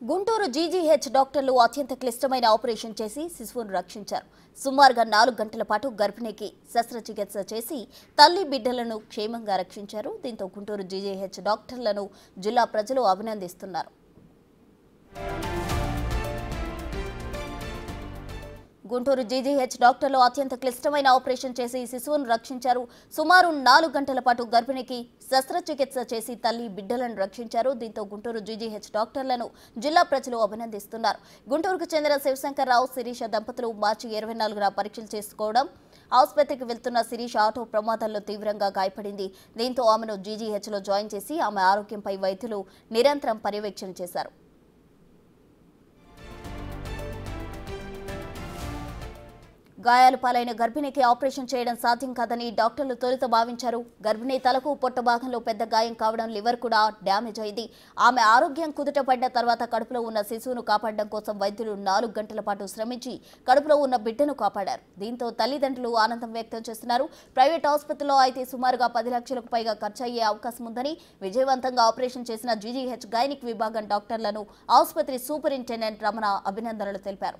Guntur GGH డాక్టర్లు అత్యంత క్లిష్టమైన ఆపరేషన్ చేసి శిశువును రక్షించారు. సుమారుగా 4 గంటల పాటు గర్భిణికి శస్త్రచికిత్స చేసి తల్లి బిడ్డలను క్షేమంగా రక్షించారు. దీంతో గుంటూరు జీజీహెచ్ డాక్టర్లను జిల్లా ప్రజలు అభినందిస్తున్నారు. గుంటూరు జీజీహెచ్ డాక్టర్లు అత్యంత క్లిష్టమైన ఆపరేషన్ చేసి శిశువును రక్షించారు. సుమారు 4 గంటల పాటు గర్భిణికి శస్త్రచికిత్స చేసి తల్లి బిడ్డలను రక్షించారు. దీంతో గుంటూరు జీజీహెచ్ డాక్టర్లను జిల్లా ప్రజలు అభినందిస్తున్నారు. గుంటూరుకు చెందిన శివశంకర్రావు, శిరీష దంపతులు మార్చి 24న పరీక్షలు చేసుకోవడం ఆసుపత్రికి వెళ్తున్న శిరీష ఆటో ప్రమాదంలో తీవ్రంగా గాయపడింది. దీంతో ఆమెను జీజీహెచ్లో జాయిన్ చేసి ఆమె ఆరోగ్యంపై వైద్యులు నిరంతరం పర్యవేక్షణ చేశారు. గాయాలు పాలైన గర్భిణికి ఆపరేషన్ చేయడం సాధ్యం కాదని డాక్టర్లు తొలుత భావించారు. గర్భిణి తలకు, పొట్ట భాగంలో పెద్ద గాయం కావడం, లివర్ కూడా డ్యామేజ్ అయింది. ఆమె ఆరోగ్యం కుదుటపడిన తర్వాత కడుపులో ఉన్న శిశువును కాపాడడం కోసం వైద్యులు 4 గంటల పాటు శ్రమించి కడుపులో ఉన్న బిడ్డను కాపాడారు. దీంతో తల్లిదండ్రులు ఆనందం వ్యక్తం చేస్తున్నారు. ప్రైవేట్ ఆసుపత్రిలో అయితే సుమారుగా 10 లక్షలకు పైగా ఖర్చు అయ్యే అవకాశం ఉందని విజయవంతంగా ఆపరేషన్ చేసిన జీజీహెచ్ గైనిక్ విభాగం డాక్టర్లను ఆసుపత్రి సూపరింటెండెంట్ రమణ అభినందనలు తెలిపారు.